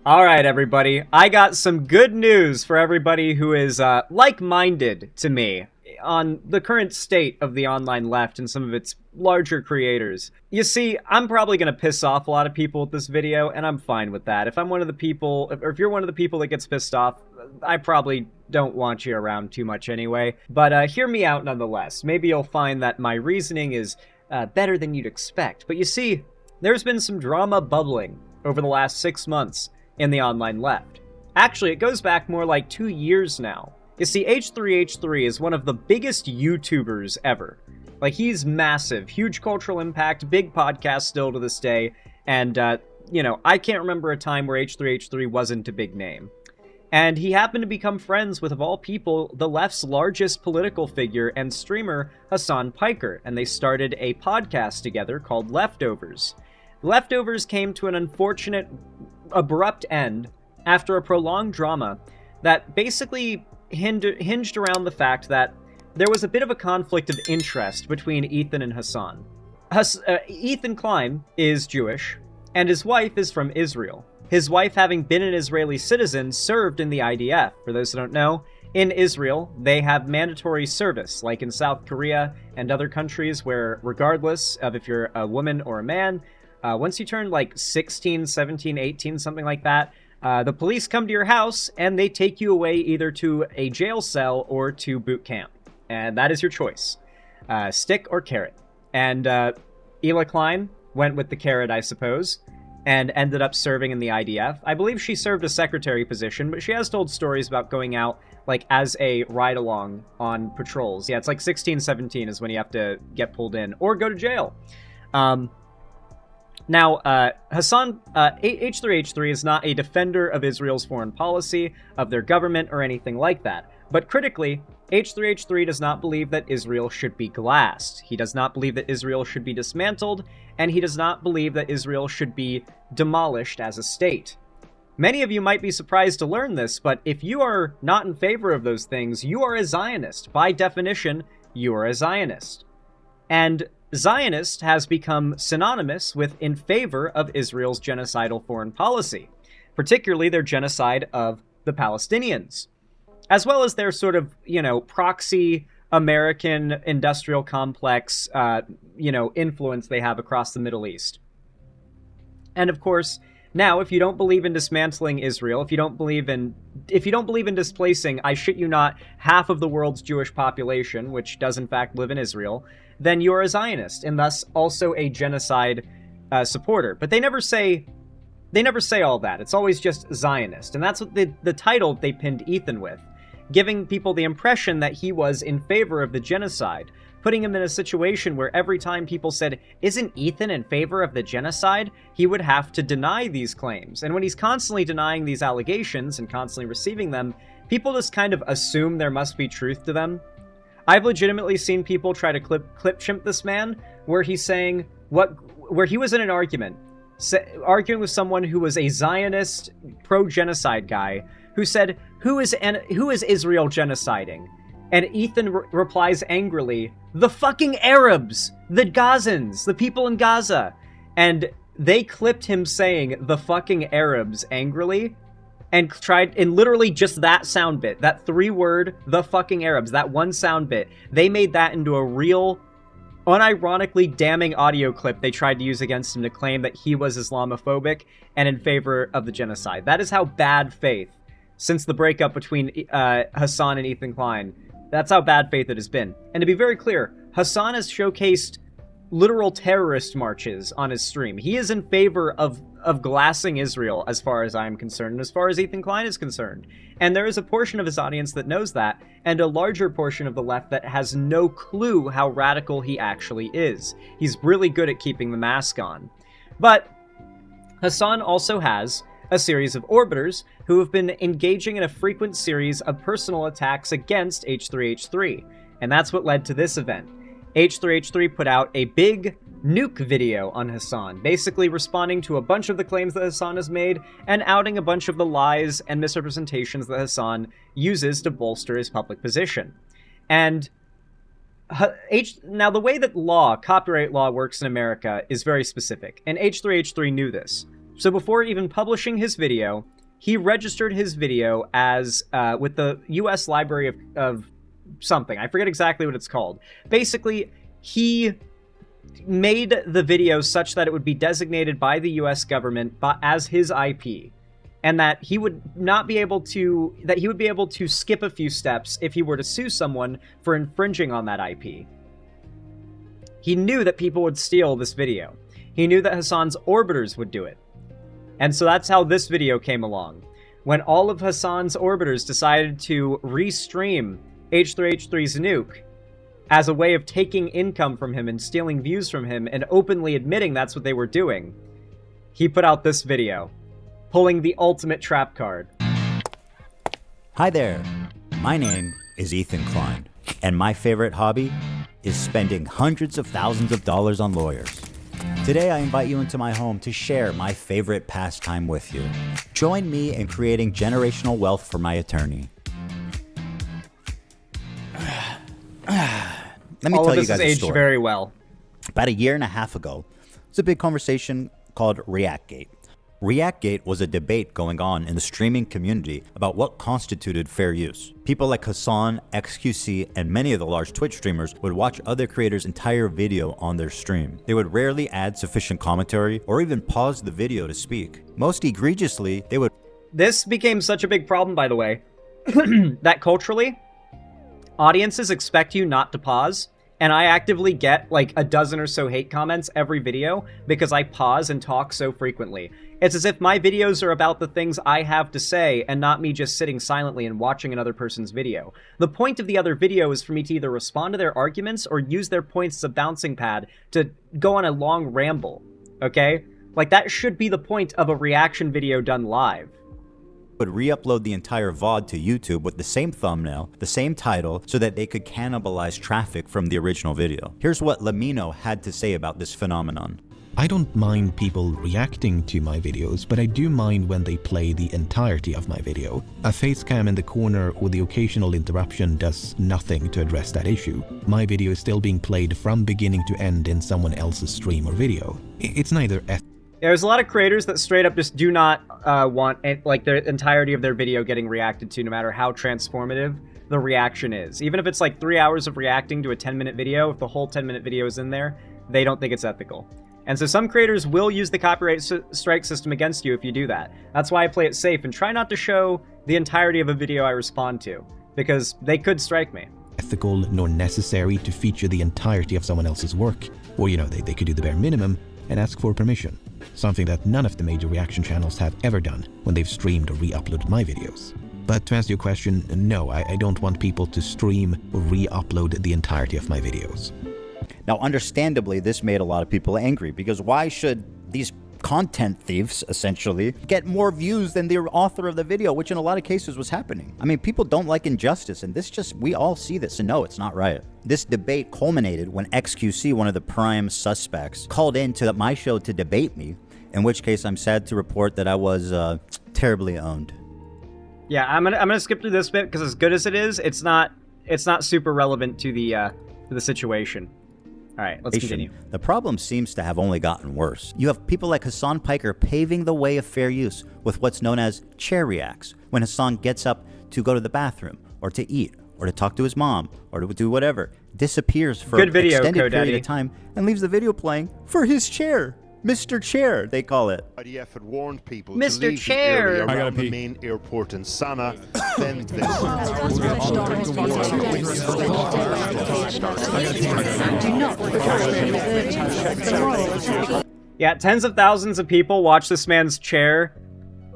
Alright, everybody. I got some good news for everybody who is like-minded to me on the current state of the online left and some of its larger creators. You see, I'm probably going to piss off a lot of people with this video, and I'm fine with that. If I'm one of the people, or if you're one of the people that gets pissed off, I probably don't want you around too much anyway. But hear me out nonetheless. Maybe you'll find that my reasoning is better than you'd expect. But you see, there's been some drama bubbling over the last 6 months in the online left. Actually, it goes back more like 2 years now. You see, H3H3 is one of the biggest YouTubers ever. Like, he's massive, huge cultural impact, big podcast still to this day, and, I can't remember a time where H3H3 wasn't a big name. And he happened to become friends with, of all people, the left's largest political figure and streamer, Hassan Piker, and they started a podcast together called Leftovers. Leftovers came to an unfortunate, abrupt end after a prolonged drama that basically hinged around the fact that there was a bit of a conflict of interest between Ethan and Hassan. Ethan Klein is Jewish, and his wife is from Israel. His wife, having been an Israeli citizen, served in the IDF. For those who don't know, in Israel, they have mandatory service, like in South Korea and other countries where, regardless of if you're a woman or a man, once you turn like 16, 17, 18, something like that, the police come to your house and they take you away either to a jail cell or to boot camp. And that is your choice. Stick or carrot. And Ela Klein went with the carrot, I suppose, and ended up serving in the IDF. I believe she served a secretary position, but she has told stories about going out like as a ride-along on patrols. Yeah, it's like 16, 17 is when you have to get pulled in or go to jail. Now, Hassan, H3H3 is not a defender of Israel's foreign policy, of their government, or anything like that. But critically, H3H3 does not believe that Israel should be glassed. He does not believe that Israel should be dismantled, and he does not believe that Israel should be demolished as a state. Many of you might be surprised to learn this, but if you are not in favor of those things, you are a Zionist. By definition, you are a Zionist. And Zionist has become synonymous with in favor of Israel's genocidal foreign policy, particularly their genocide of the Palestinians, as well as their sort of, proxy American industrial complex, influence they have across the Middle East. And of course, now, if you don't believe in dismantling Israel, if you don't believe in displacing, I shit you not, half of the world's Jewish population, which does in fact live in Israel, then you're a Zionist, and thus also a genocide supporter. But they never say all that. It's always just Zionist, and that's what the title they pinned Ethan with, giving people the impression that he was in favor of the genocide, putting him in a situation where every time people said, "Isn't Ethan in favor of the genocide?" he would have to deny these claims. And when he's constantly denying these allegations and constantly receiving them, people just kind of assume there must be truth to them. I've legitimately seen people try to clip chimp this man, where he's saying where he was in an argument, arguing with someone who was a Zionist pro-genocide guy, who said, who is Israel genociding? And Ethan replies angrily, "The fucking Arabs! The Gazans! The people in Gaza!" And they clipped him saying, "the fucking Arabs," angrily, and tried, in literally just that sound bit, that 3-word, "the fucking Arabs," that one sound bit, they made that into a real, unironically damning audio clip they tried to use against him to claim that he was Islamophobic and in favor of the genocide. That is how bad faith, since the breakup between Hassan and Ethan Klein, that's how bad faith it has been. And to be very clear, Hassan has showcased literal terrorist marches on his stream. He is in favor of glassing Israel, as far as I am concerned, and as far as Ethan Klein is concerned. And there is a portion of his audience that knows that, and a larger portion of the left that has no clue how radical he actually is. He's really good at keeping the mask on. But Hassan also has a series of orbiters who have been engaging in a frequent series of personal attacks against H3H3, and that's what led to this event. H3H3 put out a big nuke video on Hassan, basically responding to a bunch of the claims that Hassan has made and outing a bunch of the lies and misrepresentations that Hassan uses to bolster his public position. And now the way that copyright law works in America is very specific, and H3H3 knew this. So before even publishing his video, he registered his video as with the U.S. Library of something. I forget exactly what it's called. Basically, he made the video such that it would be designated by the U.S. government as his IP, and that he would not be able to, that he would be able to skip a few steps if he were to sue someone for infringing on that IP. He knew that people would steal this video. He knew that Hassan's orbiters would do it. And so that's how this video came along. When all of Hassan's orbiters decided to restream H3H3's nuke as a way of taking income from him and stealing views from him and openly admitting that's what they were doing, he put out this video, pulling the ultimate trap card. Hi there, my name is Ethan Klein, and my favorite hobby is spending hundreds of thousands of dollars on lawyers. Today I invite you into my home to share my favorite pastime with you. Join me in creating generational wealth for my attorney. Let me tell you guys a aged story. Very well. About a year and a half ago, there was a big conversation called ReactGate. ReactGate was a debate going on in the streaming community about what constituted fair use. People like Hassan, XQC, and many of the large Twitch streamers would watch other creators' entire video on their stream. They would rarely add sufficient commentary or even pause the video to speak. Most egregiously, they would... This became such a big problem, by the way, that culturally, audiences expect you not to pause. And I actively get like a dozen or so hate comments every video because I pause and talk so frequently. It's as if my videos are about the things I have to say and not me just sitting silently and watching another person's video. The point of the other video is for me to either respond to their arguments or use their points as a bouncing pad to go on a long ramble, okay? Like, that should be the point of a reaction video done live. Would re-upload the entire VOD to YouTube with the same thumbnail, the same title, so that they could cannibalize traffic from the original video. Here's what Lamino had to say about this phenomenon. I don't mind people reacting to my videos, but I do mind when they play the entirety of my video. A face cam in the corner or the occasional interruption does nothing to address that issue. My video is still being played from beginning to end in someone else's stream or video. It's neither There's a lot of creators that straight up just do not want like the entirety of their video getting reacted to, no matter how transformative the reaction is. Even if it's like 3 hours of reacting to a 10-minute video, if the whole 10-minute video is in there, they don't think it's ethical. And so some creators will use the copyright strike system against you if you do that. That's why I play it safe and try not to show the entirety of a video I respond to, because they could strike me. Ethical nor necessary to feature the entirety of someone else's work. Or, you know, they could do the bare minimum and ask for permission. Something that none of the major reaction channels have ever done when they've streamed or re-uploaded my videos. But to answer your question, no, I don't want people to stream or re-upload the entirety of my videos. Now, understandably, this made a lot of people angry, because why should these content thieves, essentially, get more views than the author of the video, which in a lot of cases was happening? I mean, people don't like injustice, and this just, we all see this, and no, it's not right. This debate culminated when XQC, one of the prime suspects, called into my show to debate me, in which case I'm sad to report that I was terribly owned. Yeah, I'm gonna skip through this bit because as good as it is, it's not super relevant to the situation. All right, let's continue. The problem seems to have only gotten worse. You have people like Hassan Piker paving the way of fair use with what's known as chair reacts, when Hassan gets up to go to the bathroom, or to eat, or to talk to his mom, or to do whatever, disappears for an extended period of time, and leaves the video playing for his chair. Mr. Chair, they call it. IDF had warned people Mr. to leave Chair. the area around the main airport in Sana'a. Then Yeah, tens of thousands of people watch this man's chair,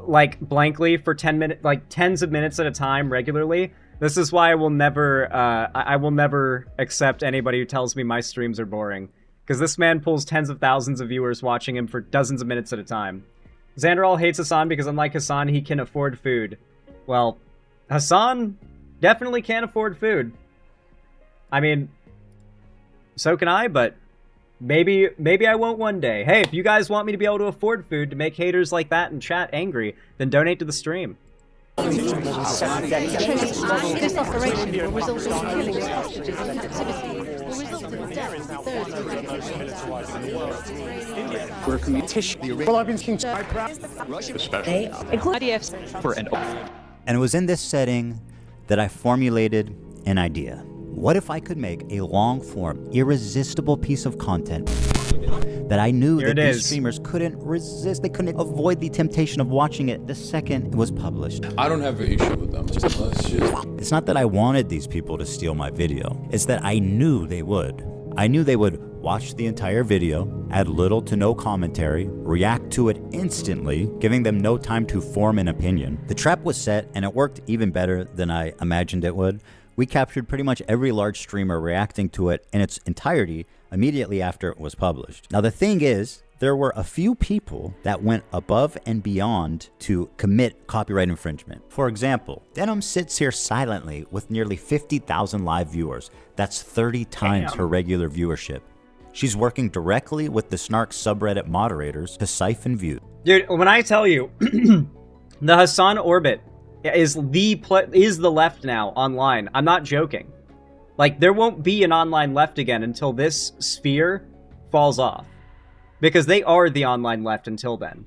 like, blankly for 10 minutes, like, tens of minutes at a time regularly. This is why I will never, I will never accept anybody who tells me my streams are boring. Because this man pulls tens of thousands of viewers watching him for dozens of minutes at a time. Xanderall hates Hassan because unlike Hassan, he can afford food. Well, Hassan definitely can't afford food. I mean, so can I, but maybe I won't one day. Hey, if you guys want me to be able to afford food to make haters like that in chat angry, then donate to the stream. This operation will result in the killing of hostages in captivity. Will result in the deaths of those who We're competition. Well, I've been thinking. And it was in this setting that I formulated an idea. What if I could make a long-form, irresistible piece of content that I knew that these streamers couldn't resist? They couldn't avoid the temptation of watching it the second it was published. I don't have an issue with them. It's not that I wanted these people to steal my video. It's that I knew they would. I knew they would watch the entire video, add little to no commentary, react to it instantly, giving them no time to form an opinion. The trap was set, and it worked even better than I imagined it would. We captured pretty much every large streamer reacting to it in its entirety immediately after it was published. Now the thing is, there were a few people that went above and beyond to commit copyright infringement. For example, Denim sits here silently with nearly 50,000 live viewers. That's 30 times her regular viewership. She's working directly with the Snark subreddit moderators to siphon views. Dude, when I tell you, the Hassan orbit is the left now online. I'm not joking. Like, there won't be an online left again until this sphere falls off. Because they are the online left until then.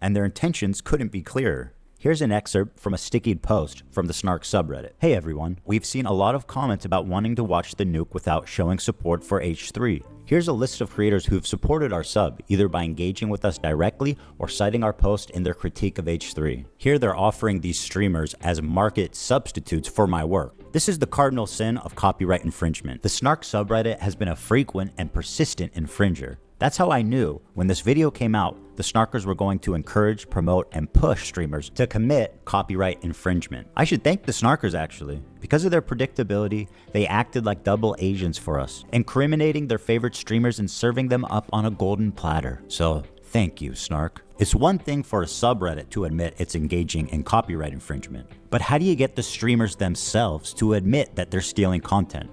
And their intentions couldn't be clearer. Here's an excerpt from a stickied post from the Snark subreddit. Hey everyone, we've seen a lot of comments about wanting to watch the nuke without showing support for H3. Here's a list of creators who've supported our sub, either by engaging with us directly or citing our post in their critique of H3. Here they're offering these streamers as market substitutes for my work. This is the cardinal sin of copyright infringement. The Snark subreddit has been a frequent and persistent infringer. That's how I knew when this video came out, the Snarkers were going to encourage, promote, and push streamers to commit copyright infringement. I should thank the Snarkers actually. Because of their predictability, they acted like double agents for us, incriminating their favorite streamers and serving them up on a golden platter. So thank you, Snark. It's one thing for a subreddit to admit it's engaging in copyright infringement, but how do you get the streamers themselves to admit that they're stealing content?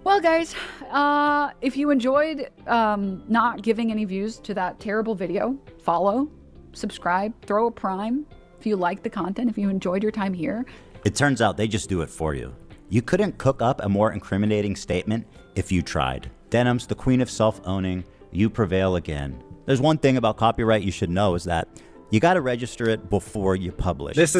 Well, guys, if you enjoyed not giving any views to that terrible video, follow, subscribe, throw a prime if you like the content, if you enjoyed your time here. It turns out they just do it for you. You couldn't cook up a more incriminating statement if you tried. Denim's the queen of self-owning. You prevail again. There's one thing about copyright you should know is that you got to register it before you publish. This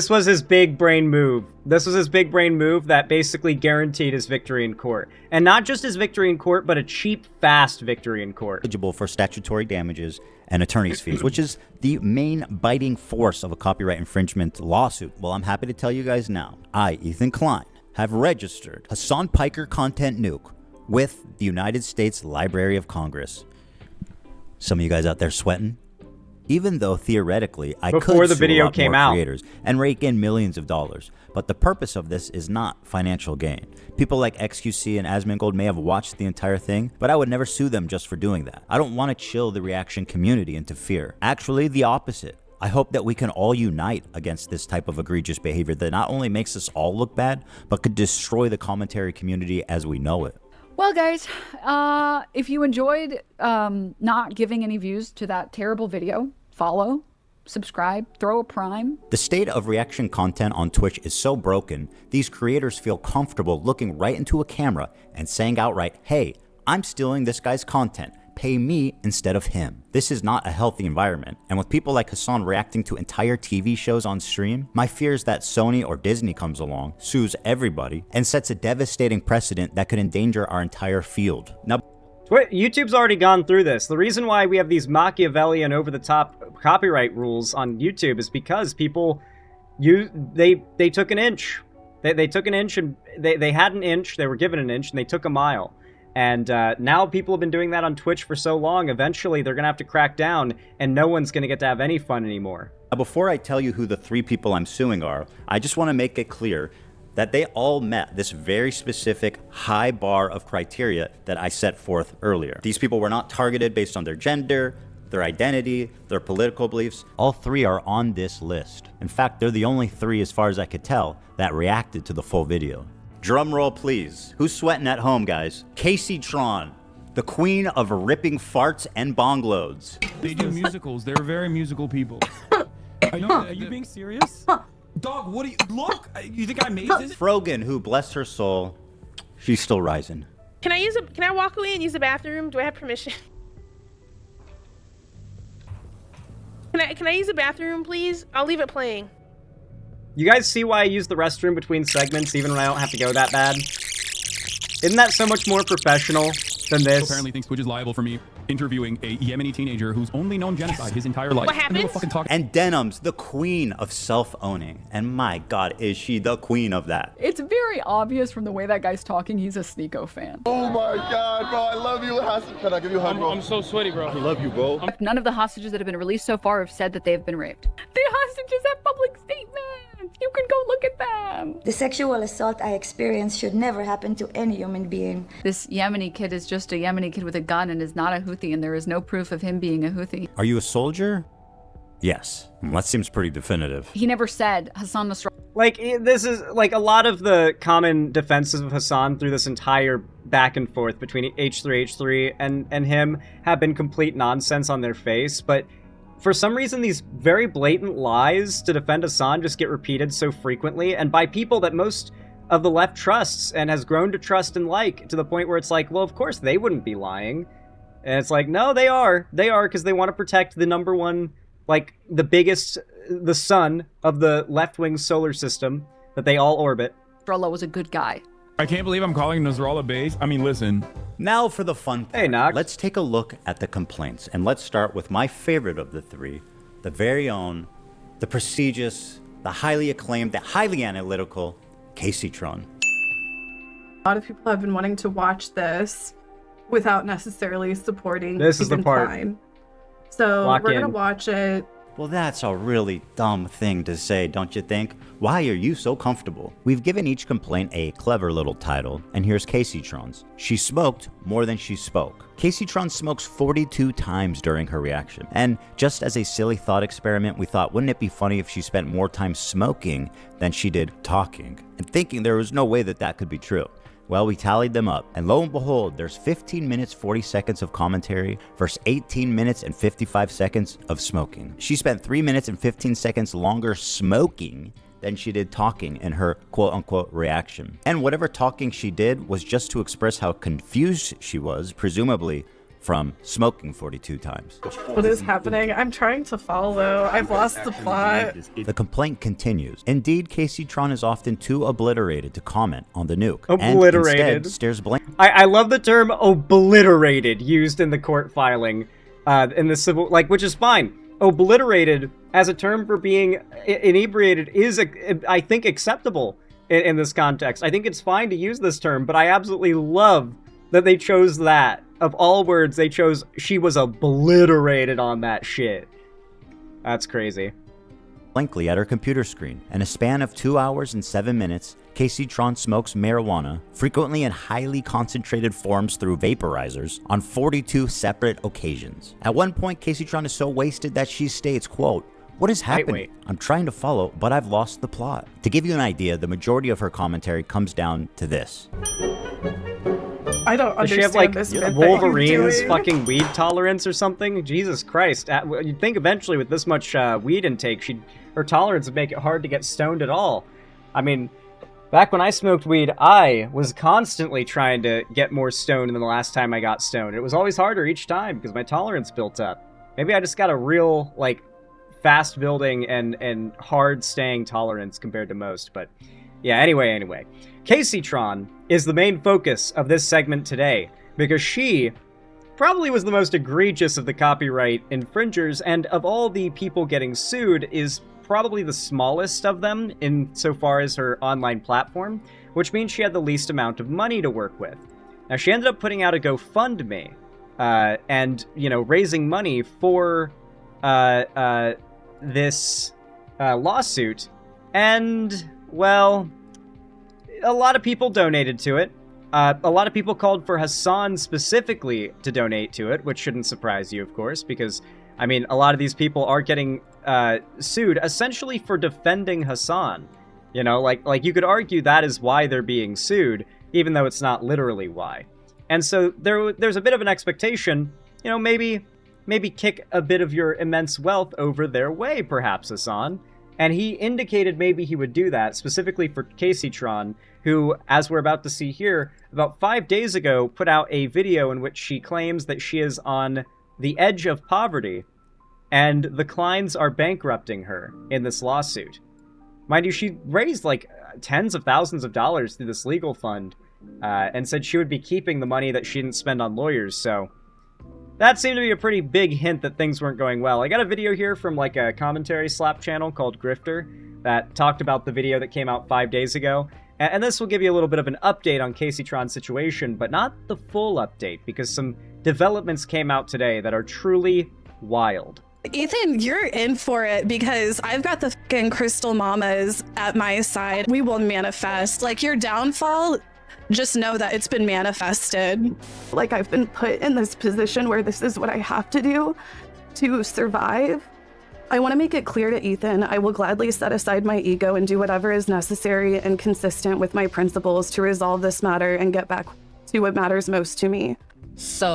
was his big brain move. This was his big brain move that basically guaranteed his victory in court. And not just his victory in court, but a cheap, fast victory in court. Eligible for statutory damages and attorney's fees, which is the main biting force of a copyright infringement lawsuit. Well, I'm happy to tell you guys now, I, Ethan Klein, have registered Hassan Piker Content Nuke with the United States Library of Congress. Some of you guys out there sweating? Even though theoretically I could sue a lot more creators and rake in millions of dollars, but the purpose of this is not financial gain. People like XQC and Asmongold may have watched the entire thing, but I would never sue them just for doing that. I don't want to chill the reaction community into fear. Actually, the opposite. I hope that we can all unite against this type of egregious behavior that not only makes us all look bad, but could destroy the commentary community as we know it. Well, guys, if you enjoyed not giving any views to that terrible video, follow, subscribe, throw a prime. The state of reaction content on Twitch is so broken, these creators feel comfortable looking right into a camera and saying outright, hey, I'm stealing this guy's content. Pay me instead of him. This is not a healthy environment. And with people like Hassan reacting to entire TV shows on stream, my fear is that Sony or Disney comes along, sues everybody, and sets a devastating precedent that could endanger our entire field. Now, YouTube's already gone through this. The reason why we have these Machiavellian over-the-top copyright rules on YouTube is because people, they took an inch. They took an inch, and they had an inch, they were given an inch, and they took a mile. And now people have been doing that on Twitch for so long, eventually they're going to have to crack down, and no one's going to get to have any fun anymore. Now, before I tell you who the 3 people I'm suing are, I just want to make it clear that they all met this very specific high bar of criteria that I set forth earlier. These people were not targeted based on their gender, their identity, their political beliefs. All 3 are on this list. In fact, they're the only 3, as far as I could tell, that reacted to the full video. Drum roll, please. Who's sweating at home, guys? Kaceytron, the queen of ripping farts and bong loads. They do musicals. They're very musical people. I know. Are you being serious? Dog, what do you look? You think I made this? Frogan, who bless her soul, she's still rising. Can I walk away and use the bathroom? Do I have permission? Can I use the bathroom, please? I'll leave it playing. You guys see why I use the restroom between segments even when I don't have to go that bad? Isn't that so much more professional than this? Apparently thinks Twitch is liable for me interviewing a Yemeni teenager who's only known genocide his entire life. What happened? And Denim's the queen of self-owning. And my God, is she the queen of that? It's very obvious from the way that guy's talking, he's a Sneeko fan. Oh my God, bro, I love you. Can I give you a hug, bro? I'm so sweaty, bro. I love you, bro. None of the hostages that have been released so far have said that they've been raped. The hostages have public statements. You can go look at them. The sexual assault I experienced should never happen to any human being. This Yemeni kid is just a Yemeni kid with a gun and is not a Houthi, and there is no proof of him being a Houthi. Are you a soldier? Yes. That seems pretty definitive. He never said Hassan Nasrallah. Like, this is, like, a lot of the common defenses of Hassan through this entire back and forth between H3H3 and him have been complete nonsense on their face, but for some reason, these very blatant lies to defend Hassan just get repeated so frequently, and by people that most of the left trusts and has grown to trust and like, to the point where it's like, well, of course they wouldn't be lying. And it's like, no, they are, because they want to protect the number one, like, the biggest, the sun of the left-wing solar system that they all orbit. Nasrallah was a good guy. I can't believe I'm calling Nasrallah base. I mean, listen. Now for the fun part. Hey, Nox. Let's take a look at the complaints, and let's start with my favorite of the three, the very own, the prestigious, the highly acclaimed, the highly analytical Kaceytron. A lot of people have been wanting to watch this without necessarily supporting. This is the part. Time. So Lock we're in. gonna watch it. Well, that's a really dumb thing to say, don't you think? Why are you so comfortable? We've given each complaint a clever little title, and here's Kaceytron's. She smoked more than she spoke. Kaceytron smokes 42 times during her reaction. And just as a silly thought experiment, we thought, wouldn't it be funny if she spent more time smoking than she did talking? And thinking there was no way that that could be true. Well, we tallied them up, and lo and behold, there's 15 minutes 40 seconds of commentary versus 18 minutes and 55 seconds of smoking. She spent 3 minutes and 15 seconds longer smoking than she did talking in her quote-unquote reaction. And whatever talking she did was just to express how confused she was, presumably from smoking 42 times. What is happening? I'm trying to follow. I've lost the plot. The complaint continues. Indeed, Kaceytron is often too obliterated to comment on the nuke. Obliterated. And instead stares blank. I love the term obliterated used in the court filing, in the civil, like, which is fine. Obliterated as a term for being inebriated is, I think, acceptable in this context. I think it's fine to use this term, but I absolutely love that they chose that. Of all words, they chose she was obliterated on that shit. That's crazy. Blankly at her computer screen. In a span of 2 hours and 7 minutes, Kaceytron smokes marijuana, frequently in highly concentrated forms through vaporizers, on 42 separate occasions. At one point, Kaceytron is so wasted that she states, quote, "What is happening? Wait. I'm trying to follow, but I've lost the plot." To give you an idea, the majority of her commentary comes down to this. I don't Does she understand have, like, this bit that Wolverine's you're doing. fucking weed tolerance or something? Jesus Christ. You'd think eventually with this much weed intake, her tolerance would make it hard to get stoned at all. I mean, back when I smoked weed, I was constantly trying to get more stoned than the last time I got stoned. It was always harder each time because my tolerance built up. Maybe I just got a real, like, fast building and hard staying tolerance compared to most, but yeah, anyway. Kaceytron is the main focus of this segment today because she probably was the most egregious of the copyright infringers, and of all the people getting sued is probably the smallest of them insofar as her online platform, which means she had the least amount of money to work with. Now, she ended up putting out a GoFundMe and, raising money for this lawsuit, and, well, a lot of people donated to it. A lot of people called for Hassan specifically to donate to it, which shouldn't surprise you, of course, because, I mean, a lot of these people are getting sued essentially for defending Hassan. Like you could argue that is why they're being sued, even though it's not literally why. And so there's a bit of an expectation, maybe maybe kick a bit of your immense wealth over their way, perhaps, Hassan. And he indicated maybe he would do that, specifically for Kaceytron, who, as we're about to see here, about 5 days ago put out a video in which she claims that she is on the edge of poverty, and the Kleins are bankrupting her in this lawsuit. Mind you, she raised like tens of thousands of dollars through this legal fund, and said she would be keeping the money that she didn't spend on lawyers, so that seemed to be a pretty big hint that things weren't going well. I got a video here from like a commentary slap channel called Grifter that talked about the video that came out 5 days ago, and this will give you a little bit of an update on Kaceytron's situation, but not the full update, because some developments came out today that are truly wild. Ethan, you're in for it because I've got the fucking crystal mamas at my side. We will manifest. Like, your downfall, just know that it's been manifested. Like, I've been put in this position where this is what I have to do to survive. I want to make it clear to Ethan, I will gladly set aside my ego and do whatever is necessary and consistent with my principles to resolve this matter and get back to what matters most to me. So,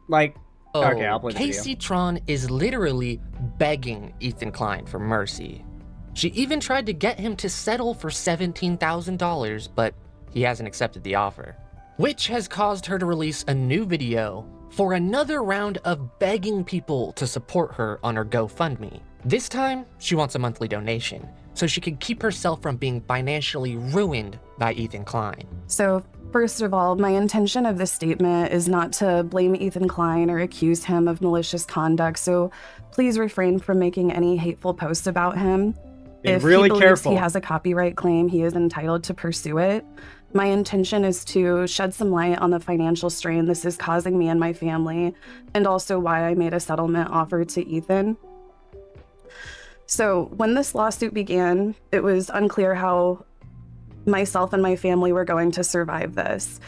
like, okay, I'll play the video. Kaceytron is literally begging Ethan Klein for mercy. She even tried to get him to settle for $17,000, but he hasn't accepted the offer, which has caused her to release a new video for another round of begging people to support her on her GoFundMe. This time, she wants a monthly donation, so she can keep herself from being financially ruined by Ethan Klein. So, first of all, my intention of this statement is not to blame Ethan Klein or accuse him of malicious conduct, so please refrain from making any hateful posts about him. If really he believes careful. he has a copyright claim, he is entitled to pursue it. My intention is to shed some light on the financial strain this is causing me and my family, and also why I made a settlement offer to Ethan. So when this lawsuit began, it was unclear how myself and my family were going to survive this.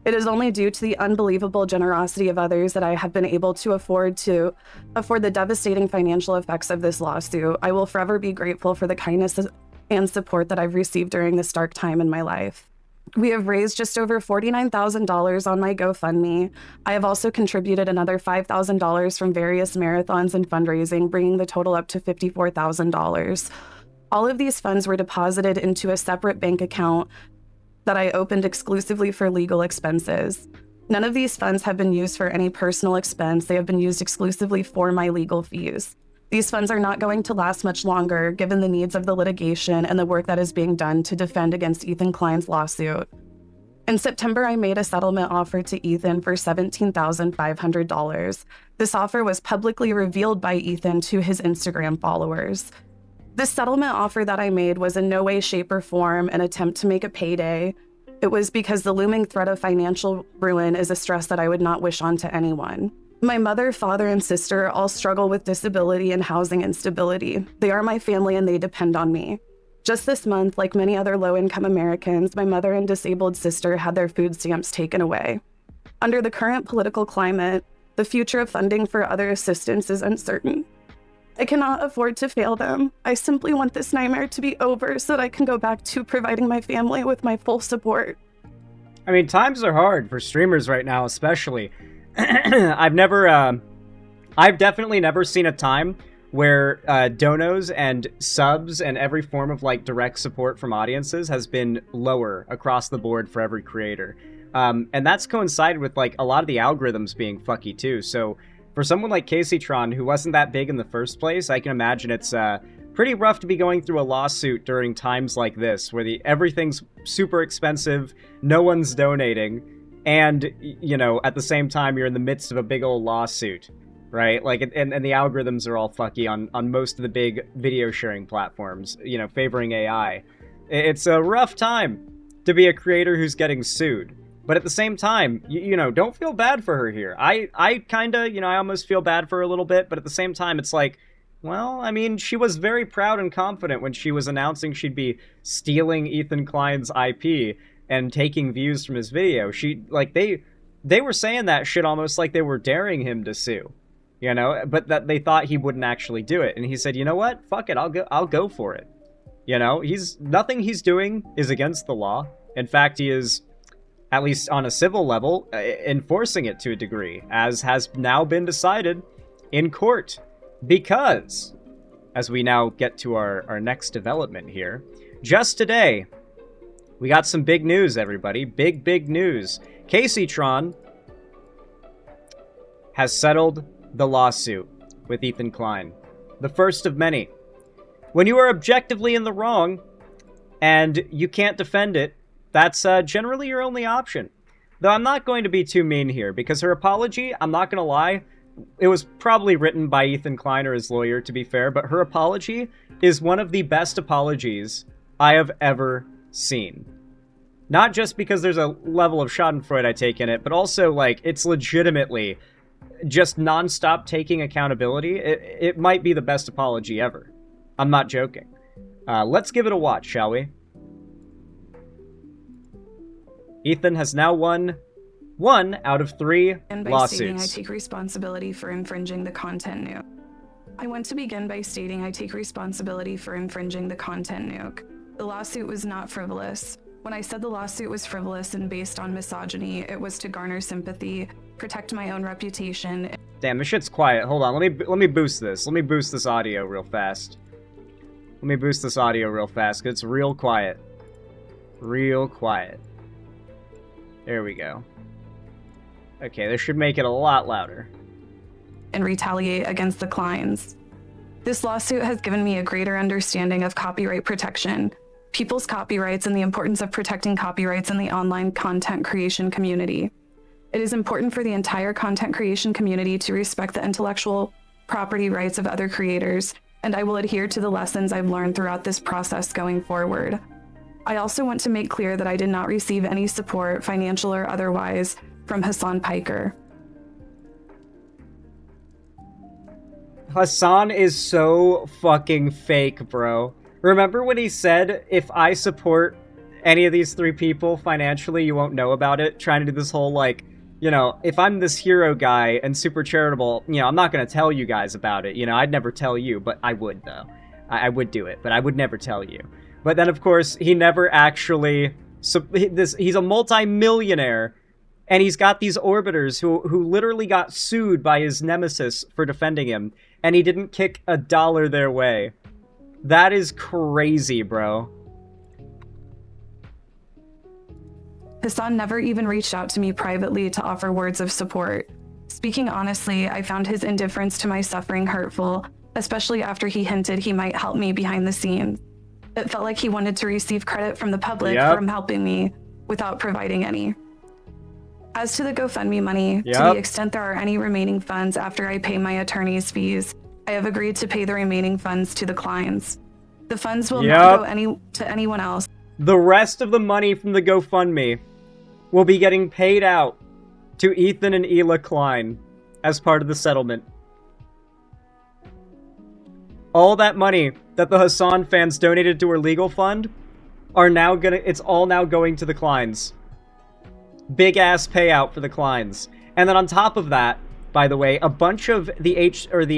It is only due to the unbelievable generosity of others that I have been able to afford the devastating financial effects of this lawsuit. I will forever be grateful for the kindness and support that I've received during this dark time in my life. We have raised just over $49,000 on my GoFundMe. I have also contributed another $5,000 from various marathons and fundraising, bringing the total up to $54,000. All of these funds were deposited into a separate bank account that I opened exclusively for legal expenses. None of these funds have been used for any personal expense. They have been used exclusively for my legal fees. These funds are not going to last much longer, given the needs of the litigation and the work that is being done to defend against Ethan Klein's lawsuit. In September, I made a settlement offer to Ethan for $17,500. This offer was publicly revealed by Ethan to his Instagram followers. This settlement offer that I made was in no way, shape, or form an attempt to make a payday. It was because the looming threat of financial ruin is a stress that I would not wish on to anyone. My mother, father, and sister all struggle with disability and housing instability. They are my family and they depend on me. Just this month, like many other low-income Americans, my mother and disabled sister had their food stamps taken away. Under the current political climate, the future of funding for other assistance is uncertain. I cannot afford to fail them. I simply want this nightmare to be over so that I can go back to providing my family with my full support. I mean, times are hard for streamers right now, especially. I've definitely never seen a time where donos and subs and every form of like direct support from audiences has been lower across the board for every creator. And that's coincided with like a lot of the algorithms being fucky too. So for someone like Kaceytron, who wasn't that big in the first place, I can imagine it's pretty rough to be going through a lawsuit during times like this, where everything's super expensive, no one's donating, and, you know, at the same time, you're in the midst of a big old lawsuit, right? Like, and the algorithms are all fucky on most of the big video sharing platforms, you know, favoring AI. It's a rough time to be a creator who's getting sued. But at the same time, you know, don't feel bad for her here. I kind of, you know, I almost feel bad for her a little bit, but at the same time, it's like, well, I mean, she was very proud and confident when she was announcing she'd be stealing Ethan Klein's IP and taking views from his video. They were saying that shit almost like they were daring him to sue, you know, but that they thought he wouldn't actually do it. And he said, you know what? Fuck it. I'll go for it. You know, nothing he's doing is against the law. In fact, he is at least on a civil level, enforcing it to a degree, as has now been decided in court. Because, as we now get to our next development here, just today, we got some big news, everybody. Big news. Kaceytron has settled the lawsuit with Ethan Klein. The first of many. When you are objectively in the wrong, and you can't defend it, that's generally your only option. Though I'm not going to be too mean here, because her apology, I'm not going to lie, it was probably written by Ethan Klein or his lawyer, to be fair, but her apology is one of the best apologies I have ever seen. Not just because there's a level of schadenfreude I take in it, but also, like, it's legitimately just non-stop taking accountability. It might be the best apology ever. I'm not joking. Let's give it a watch, shall we? Ethan has now won 1 out of 3 And by lawsuits. stating I take responsibility for infringing the content nuke. I want to begin by stating I take responsibility for infringing the content nuke. The lawsuit was not frivolous. When I said the lawsuit was frivolous and based on misogyny, it was to garner sympathy, protect my own reputation. Damn, this shit's quiet. Hold on, let me boost this. Let me boost this audio real fast. Let me boost this audio real fast, because it's real quiet. Real quiet. There we go. Okay, this should make it a lot louder. And retaliate against the Kleins. This lawsuit has given me a greater understanding of copyright protection, people's copyrights, and the importance of protecting copyrights in the online content creation community. It is important for the entire content creation community to respect the intellectual property rights of other creators, and I will adhere to the lessons I've learned throughout this process going forward. I also want to make clear that I did not receive any support, financial or otherwise, from Hassan Piker. Hassan is so fucking fake, bro. Remember when he said, if I support any of these 3 people financially, you won't know about it? Trying to do this whole, like, you know, if I'm this hero guy and super charitable, you know, I'm not going to tell you guys about it. You know, I'd never tell you, but I would, though. I would do it, but I would never tell you. But then, of course, he never actually... he's a multi-millionaire, and he's got these orbiters who literally got sued by his nemesis for defending him, and he didn't kick a dollar their way. That is crazy, bro. Hassan never even reached out to me privately to offer words of support. Speaking honestly, I found his indifference to my suffering hurtful, especially after he hinted he might help me behind the scenes. It felt like he wanted to receive credit from the public from helping me without providing any. As to the GoFundMe money, to the extent there are any remaining funds after I pay my attorney's fees, I have agreed to pay the remaining funds to the Kleins. The funds will not go to anyone else. The rest of the money from the GoFundMe will be getting paid out to Ethan and Hila Klein as part of the settlement. All that money that the Hassan fans donated to her legal fund are now it's all now going to the Kleins. Big ass payout for the Kleins. And then on top of that, by the way, a bunch of the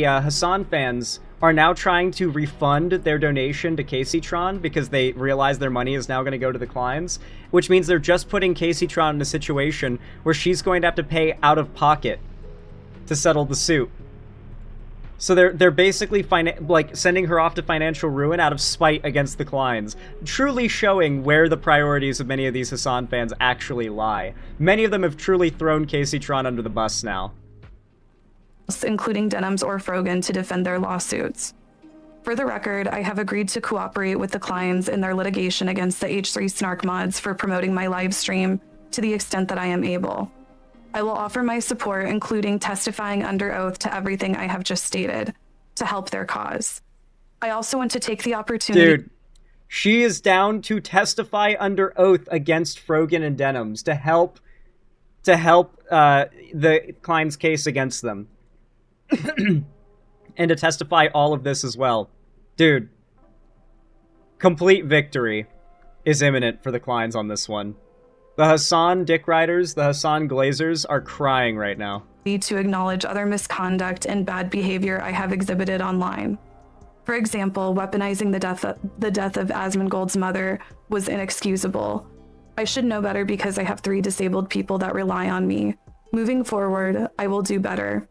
Hassan fans are now trying to refund their donation to Kaceytron because they realize their money is now going to go to the Kleins, which means they're just putting Kaceytron in a situation where she's going to have to pay out of pocket to settle the suit. So they're basically sending her off to financial ruin out of spite against the Kleins, truly showing where the priorities of many of these Hassan fans actually lie. Many of them have truly thrown Kaceytron under the bus now, including Denims or Frogan, to defend their lawsuits. For the record, I have agreed to cooperate with the Kleins in their litigation against the H3 Snark mods for promoting my live stream to the extent that I am able. I will offer my support, including testifying under oath to everything I have just stated, to help their cause. I also want to take the opportunity... Dude, she is down to testify under oath against Frogan and Denims to help the Klein's case against them. And to testify all of this as well. Dude, complete victory is imminent for the Kleins on this one. The Hassan Dick Riders, the Hassan Glazers are crying right now. To acknowledge other misconduct and bad behavior I have exhibited online. For example, weaponizing the death of Asmongold's mother was inexcusable. I should know better because I have 3 disabled people that rely on me. Moving forward, I will do better.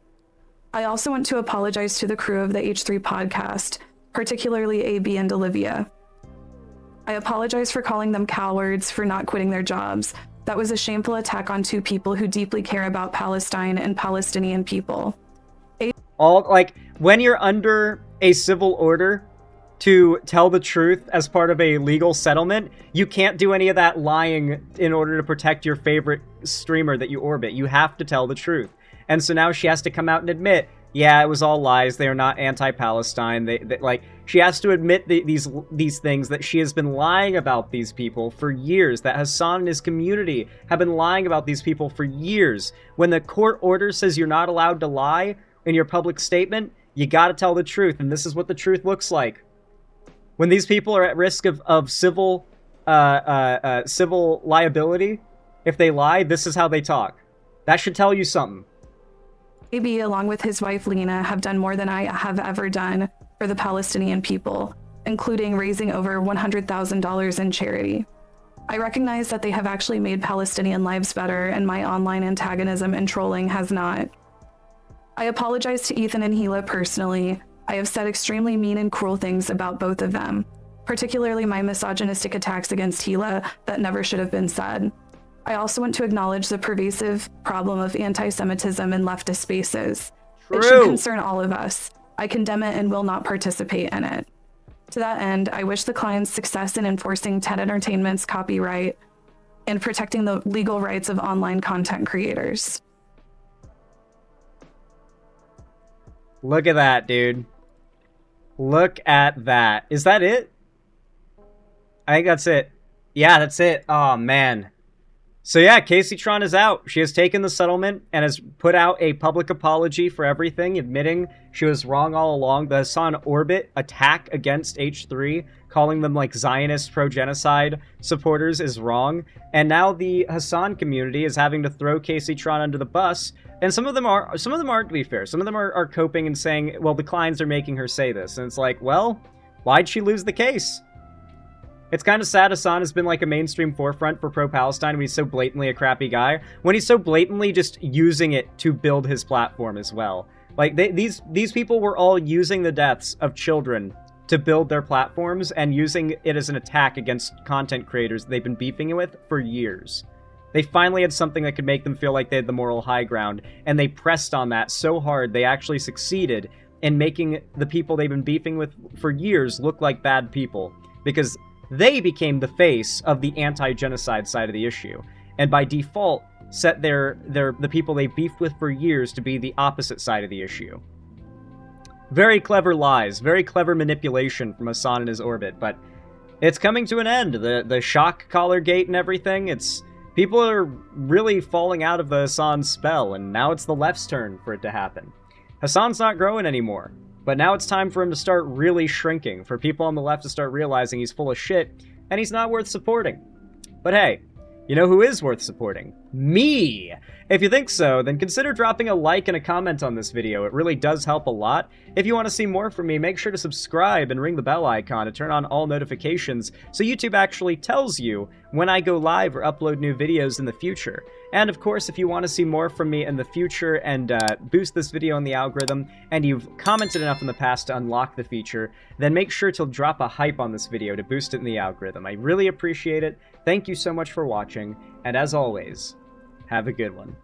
I also want to apologize to the crew of the H3 podcast, particularly AB and Olivia. I apologize for calling them cowards for not quitting their jobs. That was a shameful attack on 2 people who deeply care about Palestine and Palestinian people. When you're under a civil order to tell the truth as part of a legal settlement, you can't do any of that lying in order to protect your favorite streamer that you orbit. You have to tell the truth. And so now she has to come out and admit, yeah, it was all lies. They are not anti-Palestine. She has to admit these things, that she has been lying about these people for years, that Hassan and his community have been lying about these people for years. When the court order says you're not allowed to lie in your public statement, you gotta tell the truth, and this is what the truth looks like. When these people are at risk of civil liability, if they lie, this is how they talk. That should tell you something. AB, along with his wife Lena, have done more than I have ever done for the Palestinian people, including raising over $100,000 in charity. I recognize that they have actually made Palestinian lives better, and my online antagonism and trolling has not. I apologize to Ethan and Gila personally. I have said extremely mean and cruel things about both of them, particularly my misogynistic attacks against Gila that never should have been said. I also want to acknowledge the pervasive problem of anti-Semitism in leftist spaces. It should concern all of us. I condemn it and will not participate in it. To that end, I wish the clients success in enforcing TED Entertainment's copyright and protecting the legal rights of online content creators. Look at that, dude. Look at that. Is that it? I think that's it. Yeah, that's it. Oh, man. So yeah, Kaceytron is out. She has taken the settlement and has put out a public apology for everything, admitting she was wrong all along. The Hassan Orbit attack against H3, calling them like Zionist pro-genocide supporters, is wrong. And now the Hassan community is having to throw Kaceytron under the bus. And some of them aren't, to be fair. Some of them are coping and saying, well, the clients are making her say this. And it's like, well, why'd she lose the case? It's kind of sad Hassan has been like a mainstream forefront for pro-Palestine when he's so blatantly a crappy guy, when he's so blatantly just using it to build his platform as well. Like, these people were all using the deaths of children to build their platforms and using it as an attack against content creators they've been beefing with for years. They finally had something that could make them feel like they had the moral high ground, and they pressed on that so hard they actually succeeded in making the people they've been beefing with for years look like bad people, because they became the face of the anti-genocide side of the issue, and by default set the people they beefed with for years to be the opposite side of the issue. Very clever lies, very clever manipulation from Hassan and his orbit, but it's coming to an end. The shock collar gate and everything, people are really falling out of the Hassan spell, and now it's the left's turn for it to happen. Hassan's not growing anymore. But now it's time for him to start really shrinking, for people on the left to start realizing he's full of shit, and he's not worth supporting. But hey, you know who is worth supporting? Me! If you think so, then consider dropping a like and a comment on this video. It really does help a lot. If you want to see more from me, make sure to subscribe and ring the bell icon to turn on all notifications so YouTube actually tells you when I go live or upload new videos in the future. And of course, if you want to see more from me in the future and boost this video in the algorithm, and you've commented enough in the past to unlock the feature, then make sure to drop a hype on this video to boost it in the algorithm. I really appreciate it. Thank you so much for watching, and as always, have a good one.